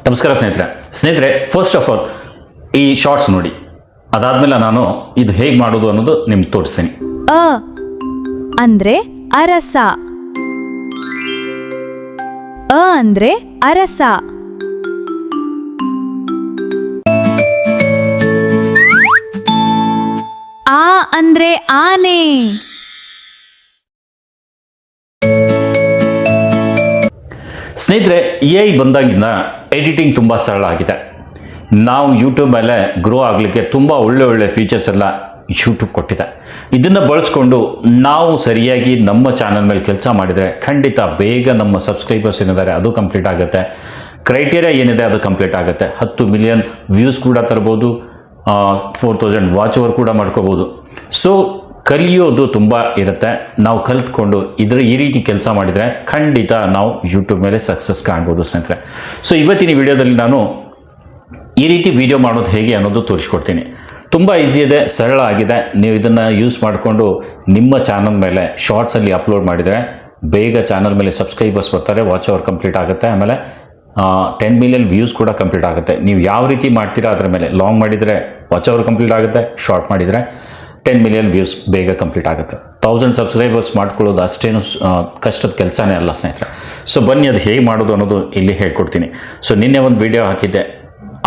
ನಮಸ್ಕಾರ ಸ್ನೇಹಿತರೆ first of all ಈ ಶಾರ್ಟ್ಸ್ ನೋಡಿ, ಅದಾದ್ಮೇಲೆ ನಾನು ಇದು ಹೇಗೆ ಮಾಡೋದು ಅನ್ನೋದು ನಿಮ್ಗೆ ತೋರಿಸ್ತೀನಿ. ಅ ಅಂದ್ರೆ ಅರಸ. ಅ ಅಂದ್ರೆ ಅರಸ. ಆ ಅಂದ್ರೆ ಆನೆ. ಸ್ನೇಹಿತರೆ, AI ಬಂದಾಗಿಂದ ಎಡಿಟಿಂಗ್ ತುಂಬ ಸರಳ ಆಗಿದೆ. ನಾವು ಯೂಟ್ಯೂಬ್ ಮೇಲೆ ಗ್ರೋ ಆಗಲಿಕ್ಕೆ ತುಂಬ ಒಳ್ಳೆ ಫೀಚರ್ಸ್ ಎಲ್ಲ ಯೂಟ್ಯೂಬ್ ಕೊಟ್ಟಿದೆ. ಇದನ್ನು ಬಳಸ್ಕೊಂಡು ನಾವು ಸರಿಯಾಗಿ ನಮ್ಮ ಚಾನಲ್ ಮೇಲೆ ಕೆಲಸ ಮಾಡಿದರೆ ಖಂಡಿತ ಬೇಗ ನಮ್ಮ ಸಬ್ಸ್ಕ್ರೈಬರ್ಸ್ ಏನಿದ್ದಾರೆ ಅದು ಕಂಪ್ಲೀಟ್ ಆಗುತ್ತೆ. ಕ್ರೈಟೇರಿಯಾ ಏನಿದೆ ಅದು ಕಂಪ್ಲೀಟ್ ಆಗುತ್ತೆ. 10 ಮಿಲಿಯನ್ ವ್ಯೂಸ್ ಕೂಡ ತರ್ಬೋದು, 4000 ವಾಚ್ ಓವರ್ ಕೂಡ ಮಾಡ್ಕೋಬೋದು. ಸೊ ಕಲಿಯೋದು ತುಂಬ ಇರುತ್ತೆ. ನಾವು ಕಲ್ತ್ಕೊಂಡು ಈ ರೀತಿ ಕೆಲಸ ಮಾಡಿದರೆ ಖಂಡಿತ ನಾವು ಯೂಟ್ಯೂಬ್ ಮೇಲೆ ಸಕ್ಸಸ್ ಕಾಣ್ಬೋದು ಸ್ನೇಹಿತರೆ. ಸೊ ಇವತ್ತಿನ ವಿಡಿಯೋದಲ್ಲಿ ನಾನು ಈ ರೀತಿ ವಿಡಿಯೋ ಮಾಡೋದು ಹೇಗೆ ಅನ್ನೋದು ತೋರಿಸ್ಕೊಡ್ತೀನಿ. ತುಂಬ ಈಸಿ ಇದೆ, ಸರಳ ಆಗಿದೆ. ನೀವು ಇದನ್ನು ಯೂಸ್ ಮಾಡಿಕೊಂಡು ನಿಮ್ಮ ಚಾನಲ್ ಮೇಲೆ ಶಾರ್ಟ್ಸಲ್ಲಿ ಅಪ್ಲೋಡ್ ಮಾಡಿದರೆ ಬೇಗ ಚಾನಲ್ ಮೇಲೆ ಸಬ್ಸ್ಕ್ರೈಬರ್ಸ್ ಬರ್ತಾರೆ, ವಾಚ್ ಅವರ್ ಕಂಪ್ಲೀಟ್ ಆಗುತ್ತೆ, ಆಮೇಲೆ 10 ಮಿಲಿಯನ್ ವ್ಯೂಸ್ ಕೂಡ ಕಂಪ್ಲೀಟ್ ಆಗುತ್ತೆ. ನೀವು ಯಾವ ರೀತಿ ಮಾಡ್ತೀರಾ ಅದರ ಮೇಲೆ. ಲಾಂಗ್ ಮಾಡಿದರೆ ವಾಚ್ ಅವರ್ ಕಂಪ್ಲೀಟ್ ಆಗುತ್ತೆ, ಶಾರ್ಟ್ ಮಾಡಿದರೆ 10 ಮಿಲಿಯನ್ ವ್ಯೂಸ್ ಬೇಗ ಕಂಪ್ಲೀಟ್ ಆಗುತ್ತೆ. 1000 ಸಬ್ಸ್ಕ್ರೈಬರ್ಸ್ ಮಾಡ್ಕೊಳ್ಳೋದು ಅಷ್ಟೇನು ಕಷ್ಟದ ಕೆಲಸನೇ ಅಲ್ಲ ಸ್ನೇಹಿತರೆ. ಸೊ ಬನ್ನಿ ಅದು ಹೇಗೆ ಮಾಡೋದು ಅನ್ನೋದು ಇಲ್ಲಿ ಹೇಳ್ಕೊಡ್ತೀನಿ. ಸೊ ನಿನ್ನೆ ಒಂದು ವಿಡಿಯೋ ಹಾಕಿದ್ದೆ,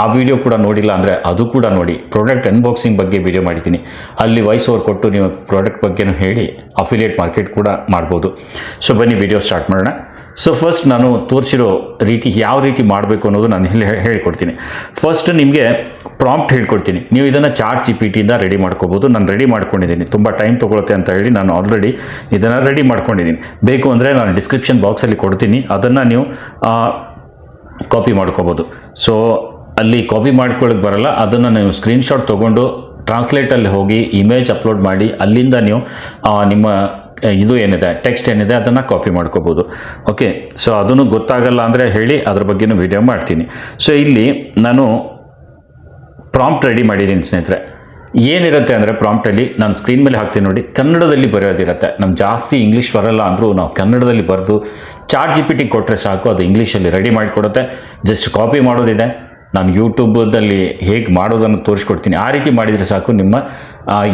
ಆ ವಿಡಿಯೋ ಕೂಡ ನೋಡಿಲ್ಲ ಅಂದರೆ ಅದು ಕೂಡ ನೋಡಿ. ಪ್ರಾಡಕ್ಟ್ ಅನ್ಬಾಕ್ಸಿಂಗ್ ಬಗ್ಗೆ ವಿಡಿಯೋ ಮಾಡಿದ್ದೀನಿ. ಅಲ್ಲಿ ವಾಯ್ಸ್ ಓವರ್ ಕೊಟ್ಟು ನೀವು ಪ್ರಾಡಕ್ಟ್ ಬಗ್ಗೆನೂ ಹೇಳಿ ಅಫಿಲಿಯೇಟ್ ಮಾರ್ಕೆಟ್ ಕೂಡ ಮಾಡ್ಬೋದು. ಸೊ ಬನ್ನಿ ವಿಡಿಯೋ ಸ್ಟಾರ್ಟ್ ಮಾಡೋಣ. ಸೊ ಫಸ್ಟ್ ನಾನು ತೋರಿಸಿರೋ ರೀತಿ ಯಾವ ರೀತಿ ಮಾಡಬೇಕು ಅನ್ನೋದು ನಾನು ಇಲ್ಲಿ ಹೇಳಿಕೊಡ್ತೀನಿ. ಫಸ್ಟ್ ನಿಮಗೆ ಪ್ರಾಂಪ್ಟ್ ಹೇಳ್ಕೊಡ್ತೀನಿ. ನೀವು ಇದನ್ನು ChatGPTಯಿಂದ ರೆಡಿ ಮಾಡ್ಕೋಬೋದು. ನಾನು ರೆಡಿ ಮಾಡ್ಕೊಂಡಿದ್ದೀನಿ. ತುಂಬ ಟೈಮ್ ತೊಗೊಳುತ್ತೆ ಅಂತ ಹೇಳಿ ನಾನು ಆಲ್ರೆಡಿ ಇದನ್ನು ರೆಡಿ ಮಾಡ್ಕೊಂಡಿದ್ದೀನಿ. ಬೇಕು ಅಂದರೆ ನಾನು ಡಿಸ್ಕ್ರಿಪ್ಷನ್ ಬಾಕ್ಸಲ್ಲಿ ಕೊಡ್ತೀನಿ, ಅದನ್ನು ನೀವು ಕಾಪಿ ಮಾಡ್ಕೋಬೋದು. ಸೊ ಅಲ್ಲಿ ಕಾಪಿ ಮಾಡ್ಕೊಳ್ಳೋಕ್ಕೆ ಬರಲ್ಲ, ಅದನ್ನು ನೀವು ಸ್ಕ್ರೀನ್ಶಾಟ್ ತೊಗೊಂಡು ಟ್ರಾನ್ಸ್ಲೇಟಲ್ಲಿ ಹೋಗಿ ಇಮೇಜ್ ಅಪ್ಲೋಡ್ ಮಾಡಿ ಅಲ್ಲಿಂದ ನೀವು ನಿಮ್ಮ ಇದು ಏನಿದೆ ಟೆಕ್ಸ್ಟ್ ಏನಿದೆ ಅದನ್ನು ಕಾಪಿ ಮಾಡ್ಕೋಬೋದು. ಓಕೆ, ಸೊ ಅದನ್ನು ಗೊತ್ತಾಗಲ್ಲ ಅಂದರೆ ಹೇಳಿ, ಅದ್ರ ಬಗ್ಗೆನೂ ವಿಡಿಯೋ ಮಾಡ್ತೀನಿ. ಸೊ ಇಲ್ಲಿ ನಾನು ಪ್ರಾಂಪ್ಟ್ ರೆಡಿ ಮಾಡಿದ್ದೀನಿ ಸ್ನೇಹಿತರೆ. ಏನಿರುತ್ತೆ ಅಂದರೆ ಪ್ರಾಂಪ್ಟಲ್ಲಿ ನಾನು ಸ್ಕ್ರೀನ್ ಮೇಲೆ ಹಾಕ್ತೀನಿ ನೋಡಿ, ಕನ್ನಡದಲ್ಲಿ ಬರೆಯೋದಿರುತ್ತೆ. ನಮ್ಗೆ ಜಾಸ್ತಿ ಇಂಗ್ಲೀಷ್ ಬರಲ್ಲ ಅಂದರೂ ನಾವು ಕನ್ನಡದಲ್ಲಿ ಬರೆದು ChatGPT ಕೊಟ್ಟರೆ ಸಾಕು, ಅದು ಇಂಗ್ಲೀಷಲ್ಲಿ ರೆಡಿ ಮಾಡಿಕೊಡುತ್ತೆ. ಜಸ್ಟ್ ಕಾಪಿ ಮಾಡೋದಿದೆ. ನಾನು ಯೂಟ್ಯೂಬಲ್ಲಿ ಹೇಗೆ ಮಾಡೋದನ್ನು ತೋರಿಸ್ಕೊಡ್ತೀನಿ. ಆ ರೀತಿ ಮಾಡಿದರೆ ಸಾಕು, ನಿಮ್ಮ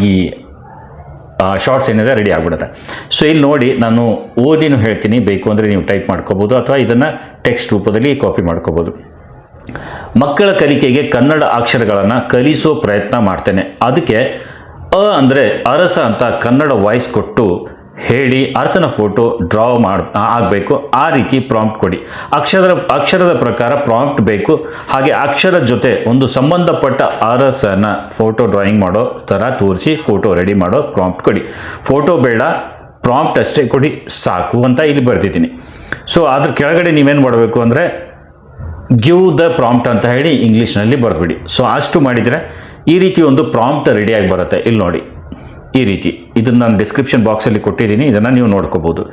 ಈ ಶಾರ್ಟ್ಸ್ ಏನಿದೆ ರೆಡಿ ಆಗಿಬಿಡುತ್ತೆ. ಸೊ ಇಲ್ಲಿ ನೋಡಿ, ನಾನು ಓದಿನೂ ಹೇಳ್ತೀನಿ. ಬೇಕು ಅಂದರೆ ನೀವು ಟೈಪ್ ಮಾಡ್ಕೋಬೋದು ಅಥವಾ ಇದನ್ನು ಟೆಕ್ಸ್ಟ್ ರೂಪದಲ್ಲಿ ಕಾಪಿ ಮಾಡ್ಕೋಬೋದು. ಮಕ್ಕಳ ಕಲಿಕೆಗೆ ಕನ್ನಡ ಅಕ್ಷರಗಳನ್ನು ಕಲಿಸೋ ಪ್ರಯತ್ನ ಮಾಡ್ತೇನೆ. ಅದಕ್ಕೆ ಅ ಅಂದರೆ ಅರಸ ಅಂತ ಕನ್ನಡ ವಾಯ್ಸ್ ಕೊಟ್ಟು ಹೇಳಿ ಅರಸನ ಫೋಟೋ ಡ್ರಾ ಆಗಬೇಕು. ಆ ರೀತಿ ಪ್ರಾಂಪ್ಟ್ ಕೊಡಿ. ಅಕ್ಷರದ ಪ್ರಕಾರ ಪ್ರಾಂಪ್ಟ್ ಬೇಕು. ಹಾಗೆ ಅಕ್ಷರ ಜೊತೆ ಒಂದು ಸಂಬಂಧಪಟ್ಟ ಅರಸನ ಫೋಟೋ ಡ್ರಾಯಿಂಗ್ ಮಾಡೋ ಥರ ತೋರಿಸಿ ಫೋಟೋ ರೆಡಿ ಮಾಡೋ ಪ್ರಾಂಪ್ಟ್ ಕೊಡಿ. ಫೋಟೋ ಬೇಡ, ಪ್ರಾಂಪ್ಟ್ ಅಷ್ಟೇ ಕೊಡಿ ಸಾಕು ಅಂತ ಇಲ್ಲಿ ಬರೆದಿದ್ದೀನಿ. ಸೊ ಅದ್ರ ಕೆಳಗಡೆ ನೀವೇನು ಮಾಡಬೇಕು ಅಂದರೆ ಗಿವ್ ದ ಪ್ರಾಂಪ್ಟ್ ಅಂತ ಹೇಳಿ ಇಂಗ್ಲೀಷ್ನಲ್ಲಿ ಬರೆದ್ಬಿಡಿ. ಸೊ ಅಷ್ಟು ಮಾಡಿದರೆ ಈ ರೀತಿ ಒಂದು ಪ್ರಾಂಪ್ಟ್ ರೆಡಿಯಾಗಿ ಬರುತ್ತೆ. ಇಲ್ಲಿ ನೋಡಿ, ಈ ರೀತಿ ಇದನ್ನು ನಾನು ಡಿಸ್ಕ್ರಿಪ್ಷನ್ ಬಾಕ್ಸಲ್ಲಿ ಕೊಟ್ಟಿದ್ದೀನಿ, ಇದನ್ನು ನೀವು ನೋಡ್ಕೋಬೋದು.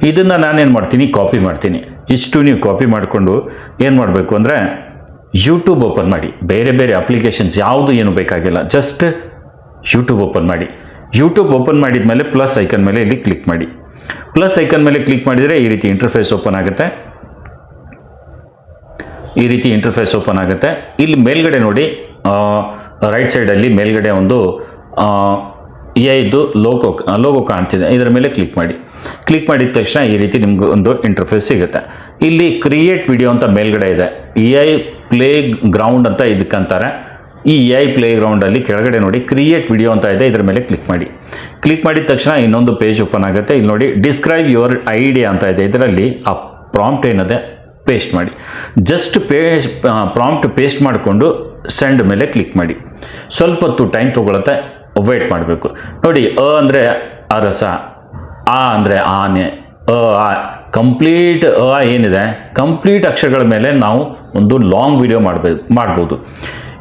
ಇದನ್ನು ನಾನೇನು ಮಾಡ್ತೀನಿ, ಕಾಪಿ ಮಾಡ್ತೀನಿ. ಇಷ್ಟು ನೀವು ಕಾಪಿ ಮಾಡಿಕೊಂಡು ಏನು ಮಾಡಬೇಕು ಅಂದರೆ ಯೂಟ್ಯೂಬ್ ಓಪನ್ ಮಾಡಿ. ಬೇರೆ ಅಪ್ಲಿಕೇಶನ್ಸ್ ಯಾವುದು ಏನು ಬೇಕಾಗಿಲ್ಲ, ಜಸ್ಟ್ ಯೂಟ್ಯೂಬ್ ಓಪನ್ ಮಾಡಿ. ಯೂಟ್ಯೂಬ್ ಓಪನ್ ಮಾಡಿದ ಮೇಲೆ ಪ್ಲಸ್ ಐಕನ್ ಮೇಲೆ ಇಲ್ಲಿ ಕ್ಲಿಕ್ ಮಾಡಿ. ಪ್ಲಸ್ ಐಕನ್ ಮೇಲೆ ಕ್ಲಿಕ್ ಮಾಡಿದರೆ ಈ ರೀತಿ ಇಂಟರ್ಫೇಸ್ ಓಪನ್ ಆಗುತ್ತೆ. ಈ ರೀತಿ ಇಂಟರ್ಫೇಸ್ ಓಪನ್ ಆಗುತ್ತೆ. ಇಲ್ಲಿ ಮೇಲ್ಗಡೆ ನೋಡಿ, ರೈಟ್ ಸೈಡಲ್ಲಿ ಮೇಲ್ಗಡೆ ಒಂದು ಇದು ಲೋಗೋ ಕಾಣ್ತಿದೆ. ಇದರ ಮೇಲೆ ಕ್ಲಿಕ್ ಮಾಡಿ. ಕ್ಲಿಕ್ ಮಾಡಿದ ತಕ್ಷಣ ಈ ರೀತಿ ನಿಮ್ಗೆ ಒಂದು ಇಂಟರ್ಫೇಸ್ ಸಿಗುತ್ತೆ. ಇಲ್ಲಿ ಕ್ರಿಯೇಟ್ ವಿಡಿಯೋ ಅಂತ ಮೇಲ್ಗಡೆ ಇದೆ. AI ಪ್ಲೇ ಗ್ರೌಂಡ್ ಅಂತ ಇದಕ್ಕಂತಾರೆ. ಈ AI ಪ್ಲೇ ಗ್ರೌಂಡಲ್ಲಿ ಕೆಳಗಡೆ ನೋಡಿ ಕ್ರಿಯೇಟ್ ವಿಡಿಯೋ ಅಂತ ಇದೆ, ಇದರ ಮೇಲೆ ಕ್ಲಿಕ್ ಮಾಡಿ. ಕ್ಲಿಕ್ ಮಾಡಿದ ತಕ್ಷಣ ಇನ್ನೊಂದು ಪೇಜ್ ಓಪನ್ ಆಗುತ್ತೆ. ಇಲ್ಲಿ ನೋಡಿ ಡಿಸ್ಕ್ರೈಬ್ ಯುವರ್ ಐಡಿಯಾ ಅಂತ ಇದೆ. ಇದರಲ್ಲಿ ಆ ಪ್ರಾಂಪ್ಟ್ ಏನಿದೆ ಪೇಸ್ಟ್ ಮಾಡಿ. ಜಸ್ಟ್ ಪ್ರಾಂಪ್ಟ್ ಪೇಸ್ಟ್ ಮಾಡಿಕೊಂಡು ಸೆಂಡ್ ಮೇಲೆ ಕ್ಲಿಕ್ ಮಾಡಿ. ಸ್ವಲ್ಪ ಹೊತ್ತು ಟೈಮ್ ತೊಗೊಳುತ್ತೆ, ವೇಟ್ ಮಾಡಬೇಕು. ನೋಡಿ, ಅ ಅಂದರೆ ಅರಸ, ಆ ಅಂದರೆ ಆನೆ, ಕಂಪ್ಲೀಟ್ ಏನಿದೆ ಕಂಪ್ಲೀಟ್ ಅಕ್ಷರಗಳ ಮೇಲೆ ನಾವು ಒಂದು ಲಾಂಗ್ ವಿಡಿಯೋ ಮಾಡ್ಬೋದು.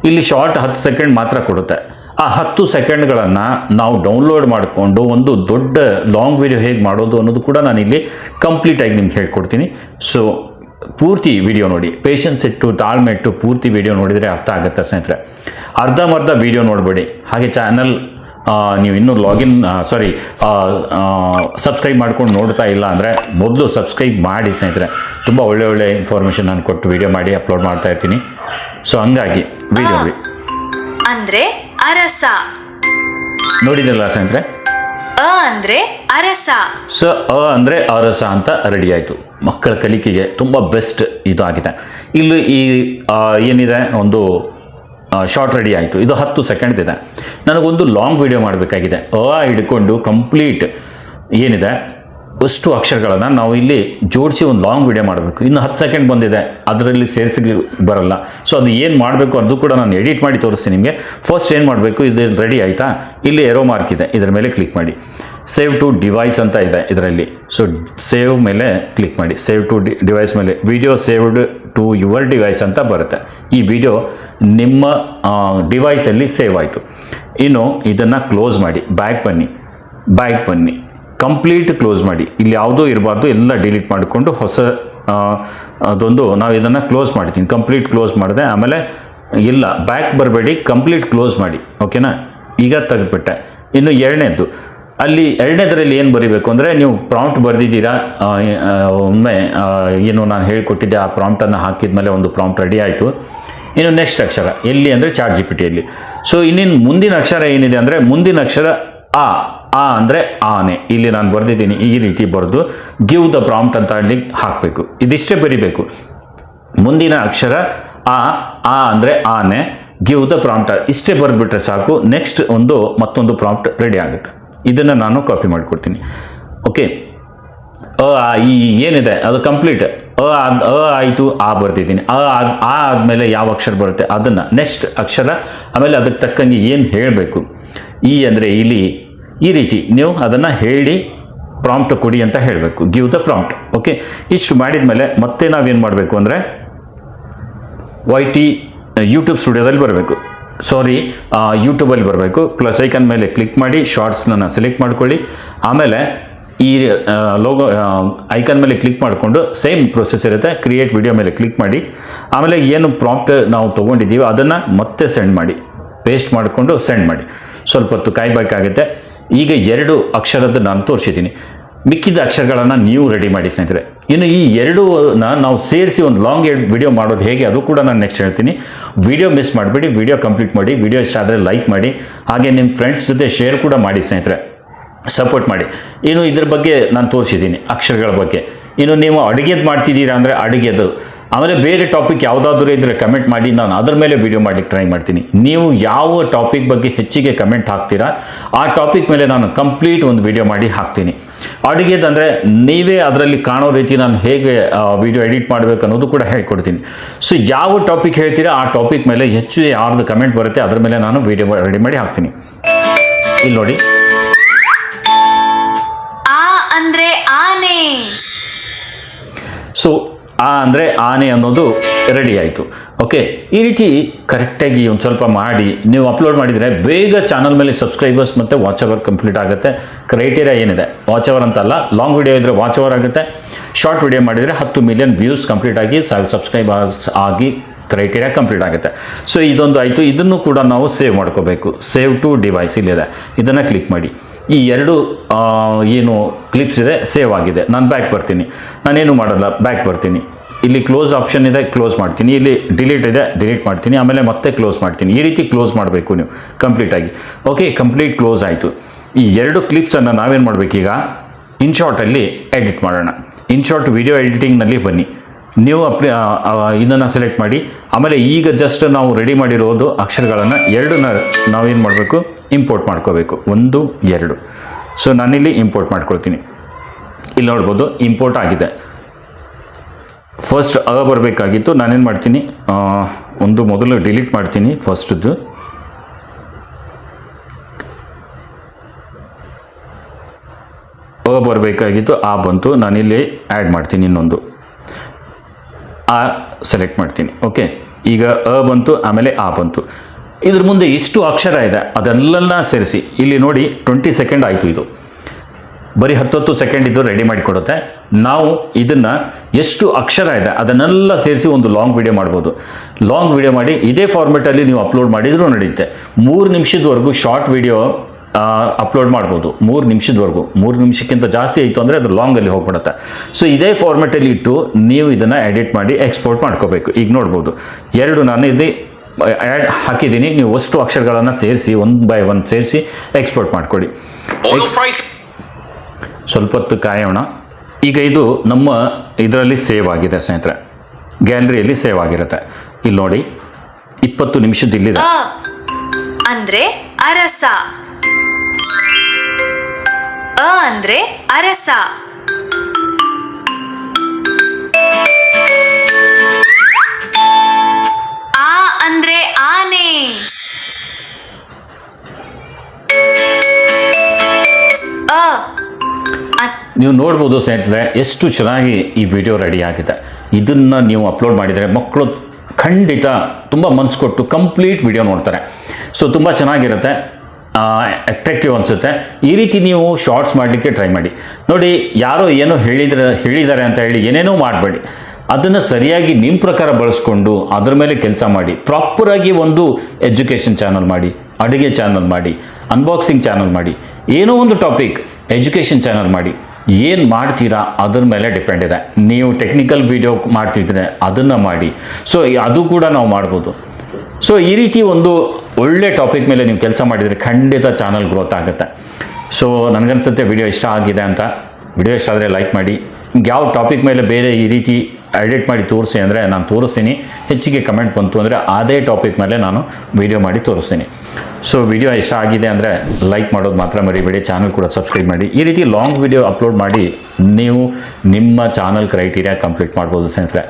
ಇಲ್ಲಿ ಶಾರ್ಟ್ 10 ಸೆಕೆಂಡ್ ಮಾತ್ರ ಕೊಡುತ್ತೆ. ಆ 10 ಸೆಕೆಂಡ್ಗಳನ್ನು ನಾವು ಡೌನ್ಲೋಡ್ ಮಾಡಿಕೊಂಡು ಒಂದು ದೊಡ್ಡ ಲಾಂಗ್ ವಿಡಿಯೋ ಹೇಗೆ ಮಾಡೋದು ಅನ್ನೋದು ಕೂಡ ನಾನು ಇಲ್ಲಿ ಕಂಪ್ಲೀಟಾಗಿ ನಿಮ್ಗೆ ಹೇಳ್ಕೊಡ್ತೀನಿ. ಸೊ ಪೂರ್ತಿ ವಿಡಿಯೋ ನೋಡಿ, ಪೇಷನ್ಸ್ ಇಟ್ಟು ತಾಳ್ಮೆ ಇಟ್ಟು ಪೂರ್ತಿ ವಿಡಿಯೋ ನೋಡಿದರೆ ಅರ್ಥ ಆಗುತ್ತೆ ಸ್ನೇಹಿತರೆ. ಅರ್ಧಂಬರ್ಧ ವಿಡಿಯೋ ನೋಡಬೇಡಿ. ಹಾಗೆ ಚಾನಲ್ ನೀವು ಇನ್ನೂ ಸಬ್ಸ್ಕ್ರೈಬ್ ಮಾಡ್ಕೊಂಡು ನೋಡ್ತಾ ಇಲ್ಲ ಅಂದರೆ ಮೊದಲು ಸಬ್ಸ್ಕ್ರೈಬ್ ಮಾಡಿ ಸ್ನೇಹಿತರೆ. ತುಂಬ ಒಳ್ಳೆ ಇನ್ಫಾರ್ಮೇಷನ್ ನಾನು ಕೊಟ್ಟು ವಿಡಿಯೋ ಮಾಡಿ ಅಪ್ಲೋಡ್ ಮಾಡ್ತಾ ಇರ್ತೀನಿ. ಸೊ ಹಂಗಾಗಿ ವಿಡಿಯೋ ಅಂದ್ರೆ ಅರಸ. ನೋಡಿದ್ರಲ್ಲ ಸ್ನೇಹಿತರೆ, ಅಂದ್ರೆ ಅರಸ. ಸೊ ಅಂದರೆ ಅರಸ ಅಂತ ರೆಡಿ ಆಯಿತು. ಮಕ್ಕಳ ಕಲಿಕೆಗೆ ತುಂಬ ಬೆಸ್ಟ್ ಇದಾಗಿದೆ. ಇಲ್ಲಿ ಏನಿದೆ ಒಂದು ಶಾರ್ಟ್ ರೆಡಿ ಆಯಿತು. ಇದು 10 ಸೆಕೆಂಡ್ ಇದೆ. ನನಗೊಂದು ಲಾಂಗ್ ವಿಡಿಯೋ ಮಾಡಬೇಕಾಗಿದೆ. ಹಿಡ್ಕೊಂಡು ಕಂಪ್ಲೀಟ್ ಏನಿದೆ ಅಷ್ಟು ಅಕ್ಷರಗಳನ್ನು ನಾವು ಇಲ್ಲಿ ಜೋಡಿಸಿ ಒಂದು ಲಾಂಗ್ ವಿಡಿಯೋ ಮಾಡಬೇಕು. ಇನ್ನು 10 ಸೆಕೆಂಡ್ ಬಂದಿದೆ, ಅದರಲ್ಲಿ ಸೇರಿಸಿ ಬರಲ್ಲ. ಸೊ ಅದು ಏನು ಮಾಡಬೇಕು ಅದು ಕೂಡ ನಾನು ಎಡಿಟ್ ಮಾಡಿ ತೋರಿಸ್ತೀನಿ ನಿಮಗೆ. ಫಸ್ಟ್ ಏನು ಮಾಡಬೇಕು, ಇದು ರೆಡಿ ಆಯಿತಾ, ಇಲ್ಲಿ ಏರೋ ಮಾರ್ಕ್ ಇದೆ, ಇದರ ಮೇಲೆ ಕ್ಲಿಕ್ ಮಾಡಿ. ಸೇವ್ ಟು ಡಿವೈಸ್ ಅಂತ ಇದೆ ಇದರಲ್ಲಿ. ಸೊ ಸೇವ್ ಮೇಲೆ ಕ್ಲಿಕ್ ಮಾಡಿ. ಸೇವ್ ಟು ಡಿವೈಸ್ ಮೇಲೆ video saved to your device ಅಂತ ಬರುತ್ತೆ. ಈ ವಿಡಿಯೋ ನಿಮ್ಮ ಡಿವೈಸಲ್ಲಿ ಸೇವ್ ಆಯಿತು. ಇನ್ನು ಇದನ್ನು ಕ್ಲೋಸ್ ಮಾಡಿ, ಬ್ಯಾಕ್ ಬನ್ನಿ, ಕಂಪ್ಲೀಟ್ ಕ್ಲೋಸ್ ಮಾಡಿ. ಇಲ್ಲಿ ಯಾವುದೂ ಇರಬಾರ್ದು, ಎಲ್ಲ ಡಿಲೀಟ್ ಮಾಡಿಕೊಂಡು ಹೊಸ ಅದೊಂದು ನಾವು ಇದನ್ನು ಕ್ಲೋಸ್ ಮಾಡ್ತೀನಿ. ಕಂಪ್ಲೀಟ್ ಕ್ಲೋಸ್ ಮಾಡಿದೆ. ಆಮೇಲೆ ಇಲ್ಲ, ಬ್ಯಾಕ್ ಬರಬೇಡಿ, ಕಂಪ್ಲೀಟ್ ಕ್ಲೋಸ್ ಮಾಡಿ. ಓಕೆನಾ, ಈಗ ತೆಗೆದುಬಿಟ್ಟೆ. ಇನ್ನು ಎರಡನೇದರಲ್ಲಿ ಏನು ಬರೀಬೇಕು ಅಂದರೆ, ನೀವು ಪ್ರಾಂಪ್ಟ್ ಬರೆದಿದ್ದೀರಾ, ಒಮ್ಮೆ ಏನು ನಾನು ಹೇಳಿಕೊಟ್ಟಿದ್ದೆ ಆ ಪ್ರಾಂಪ್ಟನ್ನು ಹಾಕಿದ ಮೇಲೆ ಒಂದು ಪ್ರಾಂಪ್ಟ್ ರೆಡಿ ಆಯಿತು. ಇನ್ನು ನೆಕ್ಸ್ಟ್ ಅಕ್ಷರ ಎಲ್ಲಿ ಅಂದರೆ ChatGPTಯಲ್ಲಿ. ಸೊ ಇನ್ನಿನ್ನು ಮುಂದಿನ ಅಕ್ಷರ ಏನಿದೆ ಅಂದರೆ, ಮುಂದಿನ ಅಕ್ಷರ ಆ ಅಂದರೆ ಆನೆ. ಇಲ್ಲಿ ನಾನು ಬರೆದಿದ್ದೀನಿ, ಈ ರೀತಿ ಬರೆದು ಗಿವ್ ದ ಪ್ರಾಂಪ್ಟ್ ಅಂತ ಅಲ್ಲಿ ಹಾಕಬೇಕು. ಇದಿಷ್ಟೇ ಬರಿಬೇಕು. ಮುಂದಿನ ಅಕ್ಷರ ಆ ಅಂದರೆ ಆನೆ, ಗಿವ್ ದ ಪ್ರಾಂಪ್ಟ್ ಇಷ್ಟೇ ಬರೆದ್ಬಿಟ್ರೆ ಸಾಕು. ನೆಕ್ಸ್ಟ್ ಮತ್ತೊಂದು ಪ್ರಾಂಪ್ಟ್ ರೆಡಿ ಆಗುತ್ತೆ. ಇದನ್ನು ನಾನು ಕಾಪಿ ಮಾಡಿಕೊಡ್ತೀನಿ. ಓಕೆ, ಏನಿದೆ ಅದು ಕಂಪ್ಲೀಟ್ ಆಯಿತು. ಬರೆದಿದ್ದೀನಿ. ಆದಮೇಲೆ ಯಾವ ಅಕ್ಷರ ಬರುತ್ತೆ ಅದನ್ನು ನೆಕ್ಸ್ಟ್ ಅಕ್ಷರ, ಆಮೇಲೆ ಅದಕ್ಕೆ ತಕ್ಕಂಗೆ ಏನು ಹೇಳಬೇಕು. ಅಂದರೆ ಇಲ್ಲಿ ಈ ರೀತಿ ನೀವು ಅದನ್ನು ಹೇಳಿ ಪ್ರಾಂಪ್ಟ್ ಕೊಡಿ ಅಂತ ಹೇಳಬೇಕು. Give the prompt. ಓಕೆ, ಇಷ್ಟು ಮಾಡಿದ ಮೇಲೆ ಮತ್ತೆ ನಾವೇನು ಮಾಡಬೇಕು ಅಂದರೆ, ಯೂಟ್ಯೂಬ್ ಸ್ಟುಡಿಯೋದಲ್ಲಿ ಬರಬೇಕು. ಯೂಟ್ಯೂಬಲ್ಲಿ ಬರಬೇಕು. ಪ್ಲಸ್ ಐಕನ್ ಮೇಲೆ ಕ್ಲಿಕ್ ಮಾಡಿ, ಶಾರ್ಟ್ಸ್ನ ಸೆಲೆಕ್ಟ್ ಮಾಡ್ಕೊಳ್ಳಿ. ಆಮೇಲೆ ಈ ಲೋಗೋ ಐಕನ್ ಮೇಲೆ ಕ್ಲಿಕ್ ಮಾಡಿಕೊಂಡು ಸೇಮ್ ಪ್ರೊಸೆಸ್ ಇರುತ್ತೆ. ಕ್ರಿಯೇಟ್ ವಿಡಿಯೋ ಮೇಲೆ ಕ್ಲಿಕ್ ಮಾಡಿ. ಆಮೇಲೆ ಏನು ಪ್ರಾಂಪ್ಟ್ ನಾವು ತೊಗೊಂಡಿದ್ದೀವಿ ಅದನ್ನು ಮತ್ತೆ ಸೆಂಡ್ ಮಾಡಿ, ಪೇಸ್ಟ್ ಮಾಡಿಕೊಂಡು ಸೆಂಡ್ ಮಾಡಿ. ಸ್ವಲ್ಪ ಹೊತ್ತು ಕಾಯಬೇಕಾಗುತ್ತೆ. ಈಗ 2 ಅಕ್ಷರದ್ದು ನಾನು ತೋರಿಸಿದ್ದೀನಿ. ಮಿಕ್ಕಿದ ಅಕ್ಷರಗಳನ್ನು ನೀವು ರೆಡಿ ಮಾಡಿ ಸ್ನೇಹಿತರೆ. ಇನ್ನು ಈ 2ನ ನಾವು ಸೇರಿಸಿ ಒಂದು ಲಾಂಗ್ ವಿಡಿಯೋ ಮಾಡೋದು ಹೇಗೆ ಅದು ಕೂಡ ನಾನು ನೆಕ್ಸ್ಟ್ ಹೇಳ್ತೀನಿ. ವಿಡಿಯೋ ಮಿಸ್ ಮಾಡಬೇಡಿ, ವಿಡಿಯೋ ಕಂಪ್ಲೀಟ್ ಮಾಡಿ. ವಿಡಿಯೋ ಇಷ್ಟ ಆದರೆ ಲೈಕ್ ಮಾಡಿ, ಹಾಗೆ ನಿಮ್ಮ ಫ್ರೆಂಡ್ಸ್ ಜೊತೆ ಶೇರ್ ಕೂಡ ಮಾಡಿ ಸ್ನೇಹಿತರೆ, ಸಪೋರ್ಟ್ ಮಾಡಿ. ಇನ್ನು ಇದ್ರ ಬಗ್ಗೆ ನಾನು ತೋರಿಸಿದ್ದೀನಿ ಅಕ್ಷರಗಳ ಬಗ್ಗೆ. ಇನ್ನು ನೀವು ಅಡುಗೆದು ಮಾಡ್ತಿದ್ದೀರಾ ಅಂದರೆ ಅಡುಗೆದು, ಆಮೇಲೆ ಬೇರೆ ಟಾಪಿಕ್ ಯಾವುದಾದ್ರೂ ಇದ್ದರೆ ಕಮೆಂಟ್ ಮಾಡಿ, ನಾನು ಅದರ ಮೇಲೆ ವಿಡಿಯೋ ಮಾಡಲಿಕ್ಕೆ ಟ್ರೈ ಮಾಡ್ತೀನಿ. ನೀವು ಯಾವ ಟಾಪಿಕ್ ಬಗ್ಗೆ ಹೆಚ್ಚಿಗೆ ಕಮೆಂಟ್ ಹಾಕ್ತೀರಾ ಆ ಟಾಪಿಕ್ ಮೇಲೆ ನಾನು ಕಂಪ್ಲೀಟ್ ಒಂದು ವಿಡಿಯೋ ಮಾಡಿ ಹಾಕ್ತೀನಿ. ಅಡುಗೆದಂದರೆ ನೀವೇ ಅದರಲ್ಲಿ ಕಾಣೋ ರೀತಿ ನಾನು ಹೇಗೆ ವಿಡಿಯೋ ಎಡಿಟ್ ಮಾಡಬೇಕು ಅನ್ನೋದು ಕೂಡ ಹೇಳ್ಕೊಡ್ತೀನಿ. ಸೊ ಯಾವ ಟಾಪಿಕ್ ಹೇಳ್ತೀರಾ ಆ ಟಾಪಿಕ್ ಮೇಲೆ ಹೆಚ್ಚು ಯಾರ್ದು ಕಮೆಂಟ್ ಬರುತ್ತೆ ಅದರ ಮೇಲೆ ನಾನು ವಿಡಿಯೋ ರೆಡಿ ಮಾಡಿ ಹಾಕ್ತೀನಿ. ಇಲ್ಲಿ ನೋಡಿ, ಅಂದ್ರೆ ಆನೆ. ಸೊ ಅಂದರೆ ಆನೆ ಅನ್ನೋದು ರೆಡಿ ಆಯಿತು. ಓಕೆ, ಈ ರೀತಿ ಕರೆಕ್ಟಾಗಿ ಒಂದು ಸ್ವಲ್ಪ ಮಾಡಿ ನೀವು ಅಪ್ಲೋಡ್ ಮಾಡಿದರೆ ಬೇಗ ಚಾನಲ್ ಮೇಲೆ ಸಬ್ಸ್ಕ್ರೈಬರ್ಸ್ ಮತ್ತು ವಾಚ್ ಅವರ್ ಕಂಪ್ಲೀಟ್ ಆಗುತ್ತೆ. ಕ್ರೈಟೇರಿಯಾ ಏನಿದೆ, ವಾಚ್ ಅವರ್ ಅಂತಲ್ಲ, ಲಾಂಗ್ ವಿಡಿಯೋ ಇದ್ದರೆ ವಾಚ್ ಅವರ್ ಆಗುತ್ತೆ. ಶಾರ್ಟ್ ವಿಡಿಯೋ ಮಾಡಿದರೆ 10 ಮಿಲಿಯನ್ ವ್ಯೂಸ್ ಕಂಪ್ಲೀಟ್ ಆಗಿ ಸಬ್ಸ್ಕ್ರೈಬರ್ಸ್ ಆಗಿ ಕ್ರೈಟೇರಿಯಾ ಕಂಪ್ಲೀಟ್ ಆಗುತ್ತೆ. ಸೊ ಇದೊಂದು ಆಯಿತು. ಇದನ್ನು ಕೂಡ ನಾವು ಸೇವ್ ಮಾಡ್ಕೋಬೇಕು. ಸೇವ್ ಟು ಡಿವೈಸ್ ಇಲ್ಲಿದೆ, ಇದನ್ನು ಕ್ಲಿಕ್ ಮಾಡಿ. ಈ 2 ಏನು ಕ್ಲಿಪ್ಸ್ ಇದೆ ಸೇವ್ ಆಗಿದೆ. ನಾನು ಬ್ಯಾಕ್ ಬರ್ತೀನಿ, ನಾನೇನು ಮಾಡಲ್ಲ, ಬ್ಯಾಕ್ ಬರ್ತೀನಿ. ಇಲ್ಲಿ ಕ್ಲೋಸ್ ಆಪ್ಷನ್ ಇದೆ, ಕ್ಲೋಸ್ ಮಾಡ್ತೀನಿ. ಇಲ್ಲಿ ಡಿಲೀಟ್ ಇದೆ, ಡಿಲೀಟ್ ಮಾಡ್ತೀನಿ. ಆಮೇಲೆ ಮತ್ತೆ ಕ್ಲೋಸ್ ಮಾಡ್ತೀನಿ. ಈ ರೀತಿ ಕ್ಲೋಸ್ ಮಾಡಬೇಕು ನೀವು ಕಂಪ್ಲೀಟಾಗಿ. ಓಕೆ, ಕಂಪ್ಲೀಟ್ ಕ್ಲೋಸ್ ಆಯಿತು. ಈ 2 ಕ್ಲಿಪ್ಸನ್ನು ನಾವೇನು ಮಾಡಬೇಕೀಗ, ಇನ್ಶಾರ್ಟಲ್ಲಿ ಎಡಿಟ್ ಮಾಡೋಣ. ಇನ್ಶಾರ್ಟ್ ವಿಡಿಯೋ ಎಡಿಟಿಂಗ್ನಲ್ಲಿ ಬನ್ನಿ. ನೀವು ಇದನ್ನು ಸೆಲೆಕ್ಟ್ ಮಾಡಿ. ಆಮೇಲೆ ಈಗ ಜಸ್ಟ್ ನಾವು ರೆಡಿ ಮಾಡಿರೋದು ಅಕ್ಷರಗಳನ್ನು 2ನ ನಾವೇನು ಮಾಡಬೇಕು, ಇಂಪೋರ್ಟ್ ಮಾಡ್ಕೋಬೇಕು. 1, 2. ಸೊ ನಾನಿಲ್ಲಿ ಇಂಪೋರ್ಟ್ ಮಾಡ್ಕೊಳ್ತೀನಿ. ಇಲ್ಲಿ ನೋಡ್ಬೋದು ಇಂಪೋರ್ಟ್ ಆಗಿದೆ. ಫಸ್ಟ್ ಬರಬೇಕಾಗಿತ್ತು, ನಾನೇನು ಮಾಡ್ತೀನಿ, ಮೊದಲು ಡಿಲೀಟ್ ಮಾಡ್ತೀನಿ ಫಸ್ಟ್ದು. ಬರಬೇಕಾಗಿತ್ತು, ಬಂತು. ನಾನಿಲ್ಲಿ ಆ್ಯಡ್ ಮಾಡ್ತೀನಿ, ಇನ್ನೊಂದು ಸೆಲೆಕ್ಟ್ ಮಾಡ್ತೀನಿ. ಓಕೆ, ಈಗ ಬಂತು, ಆಮೇಲೆ ಬಂತು. ಇದ್ರ ಮುಂದೆ ಇಷ್ಟು ಅಕ್ಷರ ಇದೆ ಅದೆಲ್ಲ ಸೇರಿಸಿ ಇಲ್ಲಿ ನೋಡಿ 20 ಸೆಕೆಂಡ್ ಆಯಿತು. ಇದು ಬರೀ 10 ಸೆಕೆಂಡ್ ಇದು ರೆಡಿ ಮಾಡಿಕೊಡುತ್ತೆ. ನಾವು ಇದನ್ನು ಎಷ್ಟು ಅಕ್ಷರ ಇದೆ ಅದನ್ನೆಲ್ಲ ಸೇರಿಸಿ ಒಂದು ಲಾಂಗ್ ವಿಡಿಯೋ ಮಾಡ್ಬೋದು. ಲಾಂಗ್ ವಿಡಿಯೋ ಮಾಡಿ ಇದೇ ಫಾರ್ಮೆಟಲ್ಲಿ ನೀವು ಅಪ್ಲೋಡ್ ಮಾಡಿದರೂ ನಡೆಯುತ್ತೆ. 3 ನಿಮಿಷದವರೆಗೂ ಶಾರ್ಟ್ ವಿಡಿಯೋ ಅಪ್ಲೋಡ್ ಮಾಡ್ಬೋದು 3 ನಿಮಿಷದವರೆಗೂ. 3 ನಿಮಿಷಕ್ಕಿಂತ ಜಾಸ್ತಿ ಆಯಿತು ಅಂದರೆ ಅದು ಲಾಂಗಲ್ಲಿ ಹೋಗ್ಬಿಡುತ್ತೆ. ಸೊ ಇದೇ ಫಾರ್ಮೆಟಲ್ಲಿ ಇಟ್ಟು ನೀವು ಇದನ್ನು ಎಡಿಟ್ ಮಾಡಿ ಎಕ್ಸ್ಪೋರ್ಟ್ ಮಾಡ್ಕೋಬೇಕು. ಈಗ ನೋಡ್ಬೋದು 2 ನಾನು ಇಲ್ಲಿ ಆ್ಯಡ್ ಹಾಕಿದ್ದೀನಿ. ನೀವು ಅಷ್ಟು ಅಕ್ಷರಗಳನ್ನು ಸೇರಿಸಿ 1 by 1 ಸೇರಿಸಿ ಎಕ್ಸ್ಪೋರ್ಟ್ ಮಾಡ್ಕೊಳ್ಳಿ. ಸ್ವಲ್ಪ ಹೊತ್ತು ಕಾಯೋಣ. ಈಗ ಇದು ನಮ್ಮ ಇದರಲ್ಲಿ ಸೇವ್ ಆಗಿದೆ ಸ್ನೇಹಿತರೆ, ಗ್ಯಾಲರಿಯಲ್ಲಿ ಸೇವ್ ಆಗಿರುತ್ತೆ. ಇಲ್ಲಿ ನೋಡಿ 20 ನಿಮಿಷದ ಇಲ್ಲಿದೆ. ಅಂದ್ರೆ ಅರಸ. ಅಂದ್ರೆ ಅರಸ. ಅಂದ್ರೆ ಆನೆ. ನೀವು ನೋಡ್ಬೋದು ಸ್ನೇಹಿತರೆ ಎಷ್ಟು ಚೆನ್ನಾಗಿ ಈ ವಿಡಿಯೋ ರೆಡಿ ಆಗಿದೆ. ಇದನ್ನು ನೀವು ಅಪ್ಲೋಡ್ ಮಾಡಿದರೆ ಮಕ್ಕಳು ಖಂಡಿತ ತುಂಬ ಮನಸ್ಸು ಕೊಟ್ಟು ಕಂಪ್ಲೀಟ್ ವಿಡಿಯೋ ನೋಡ್ತಾರೆ. ಸೊ ತುಂಬ ಚೆನ್ನಾಗಿರುತ್ತೆ, ಅಟ್ರಾಕ್ಟಿವ್ ಅನಿಸುತ್ತೆ. ಈ ರೀತಿ ನೀವು ಶಾರ್ಟ್ಸ್ ಮಾಡಲಿಕ್ಕೆ ಟ್ರೈ ಮಾಡಿ. ನೋಡಿ, ಯಾರೋ ಏನೋ ಹೇಳಿದ್ದಾರೆ ಅಂತ ಹೇಳಿ ಏನೇನೋ ಮಾಡಬೇಡಿ. ಅದನ್ನು ಸರಿಯಾಗಿ ನಿಮ್ಮ ಪ್ರಕಾರ ಬಳಸ್ಕೊಂಡು ಅದ್ರ ಮೇಲೆ ಕೆಲಸ ಮಾಡಿ. ಪ್ರಾಪರಾಗಿ ಒಂದು ಎಜುಕೇಷನ್ ಚಾನಲ್ ಮಾಡಿ, ಅಡುಗೆ ಚಾನಲ್ ಮಾಡಿ, ಅನ್ಬಾಕ್ಸಿಂಗ್ ಚಾನಲ್ ಮಾಡಿ, ಏನೋ ಒಂದು ಟಾಪಿಕ್ ಎಜುಕೇಷನ್ ಚಾನಲ್ ಮಾಡಿ. ಏನು ಮಾಡ್ತೀರಾ ಅದ್ರ ಮೇಲೆ ಡಿಪೆಂಡ್ ಇದೆ. ನೀವು ಟೆಕ್ನಿಕಲ್ ವಿಡಿಯೋ ಮಾಡ್ತಿದ್ರೆ ಅದನ್ನು ಮಾಡಿ. ಸೊ ಅದು ಕೂಡ ನಾವು ಮಾಡ್ಬೋದು. ಸೊ ಈ ರೀತಿ ಒಂದು ಒಳ್ಳೆ ಟಾಪಿಕ್ ಮೇಲೆ ನೀವು ಕೆಲಸ ಮಾಡಿದರೆ ಖಂಡಿತ ಚಾನಲ್ ಗ್ರೋತ್ ಆಗುತ್ತೆ. ಸೊ ನನಗನ್ಸುತ್ತೆ ವಿಡಿಯೋ ಇಷ್ಟ ಆಗಿದೆ ಅಂತ. ವಿಡಿಯೋ ಇಷ್ಟ ಆದರೆ ಲೈಕ್ ಮಾಡಿ. ನಿಮ್ಗೆ ಯಾವ ಟಾಪಿಕ್ ಮೇಲೆ ಬೇರೆ ಈ ರೀತಿ ಎಡಿಟ್ ಮಾಡಿ ತೋರಿಸಿ ಅಂದರೆ ನಾನು ತೋರಿಸ್ತೀನಿ. ಹೆಚ್ಚಿಗೆ ಕಮೆಂಟ್ ಬಂತು ಅಂದರೆ ಅದೇ ಟಾಪಿಕ್ ಮೇಲೆ ನಾನು ವಿಡಿಯೋ ಮಾಡಿ ತೋರಿಸ್ತೀನಿ. ಸೊ ವಿಡಿಯೋ ಇಷ್ಟ ಆಗಿದೆ ಅಂದರೆ ಲೈಕ್ ಮಾಡೋದು ಮಾತ್ರ ಮರಿಬೇಡಿ. ಚಾನಲ್ ಕೂಡ ಸಬ್ಸ್ಕ್ರೈಬ್ ಮಾಡಿ. ಈ ರೀತಿ ಲಾಂಗ್ ವಿಡಿಯೋ ಅಪ್ಲೋಡ್ ಮಾಡಿ ನೀವು ನಿಮ್ಮ ಚಾನಲ್ ಕ್ರೈಟೀರಿಯಾ ಕಂಪ್ಲೀಟ್ ಮಾಡ್ಬೋದು ಸ್ನೇಹಿತರೆ.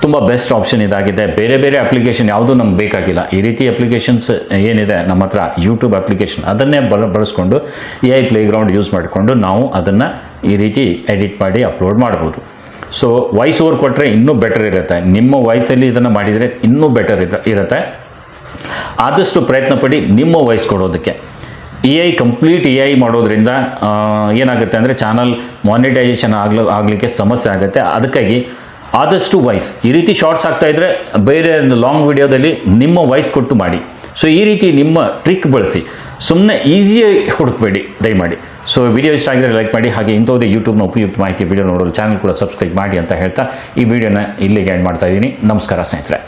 ತುಂಬ ಬೆಸ್ಟ್ ಆಪ್ಷನ್ ಇದಾಗಿದೆ. ಬೇರೆ ಬೇರೆ ಅಪ್ಲಿಕೇಶನ್ ಯಾವುದೂ ನಮ್ಗೆ ಬೇಕಾಗಿಲ್ಲ. ಈ ರೀತಿ ಅಪ್ಲಿಕೇಶನ್ಸ್ ಏನಿದೆ ನಮ್ಮ ಹತ್ರ, ಯೂಟ್ಯೂಬ್ ಅಪ್ಲಿಕೇಶನ್, ಅದನ್ನೇ ಬಳಸ್ಕೊಂಡು AI ಪ್ಲೇಗ್ರೌಂಡ್ ಯೂಸ್ ಮಾಡಿಕೊಂಡು ನಾವು ಅದನ್ನು ಈ ರೀತಿ ಎಡಿಟ್ ಮಾಡಿ ಅಪ್ಲೋಡ್ ಮಾಡ್ಬೋದು. ಸೊ ವಾಯ್ಸ್ ಓವರ್ ಕೊಟ್ಟರೆ ಇನ್ನೂ ಬೆಟರ್ ಇರುತ್ತೆ. ನಿಮ್ಮ ವಾಯ್ಸಲ್ಲಿ ಇದನ್ನು ಮಾಡಿದರೆ ಇನ್ನೂ ಬೆಟರ್ ಇರುತ್ತೆ. ಆದಷ್ಟು ಪ್ರಯತ್ನ ಪಡಿ ನಿಮ್ಮ ವಾಯ್ಸ್ ಕೊಡೋದಕ್ಕೆ. ಕಂಪ್ಲೀಟ್ AI ಮಾಡೋದ್ರಿಂದ ಏನಾಗುತ್ತೆ ಅಂದರೆ ಚಾನಲ್ ಮಾನಿಟೈಸೇಷನ್ ಆಗಲಿಕ್ಕೆ ಸಮಸ್ಯೆ ಆಗುತ್ತೆ. ಅದಕ್ಕಾಗಿ ಆದಷ್ಟು ವಾಯ್ಸ್ ಈ ರೀತಿ ಶಾರ್ಟ್ಸ್ ಆಗ್ತಾ ಇದ್ದರೆ ಬೇರೆ ಲಾಂಗ್ ವಿಡಿಯೋದಲ್ಲಿ ನಿಮ್ಮ ವಾಯ್ಸ್ ಕೊಟ್ಟು ಮಾಡಿ. ಸೊ ಈ ರೀತಿ ನಿಮ್ಮ ಟ್ರಿಕ್ ಬಳಸಿ, ಸುಮ್ಮನೆ ಈಸಿಯಾಗಿ ಹುಡುಕಬೇಡಿ ದಯಮಾಡಿ. ಸೊ ವಿಡಿಯೋ ಇಷ್ಟ ಆಗಿದ್ರೆ ಲೈಕ್ ಮಾಡಿ. ಹಾಗೆ ಇಂಥವುದೇ ಯೂಟ್ಯೂಬ್ನ ಉಪಯುಕ್ತ ಮಾಹಿತಿ ವಿಡಿಯೋ ನೋಡಲು ಚಾನಲ್ ಕೂಡ ಸಬ್ಸ್ಕ್ರೈಬ್ ಮಾಡಿ ಅಂತ ಹೇಳ್ತಾ ಈ ವಿಡಿಯೋನ ಇಲ್ಲಿಗೆ ಎಂಡ್ ಮಾಡ್ತಾ ಇದ್ದೀನಿ. ನಮಸ್ಕಾರ ಸ್ನೇಹಿತರೆ.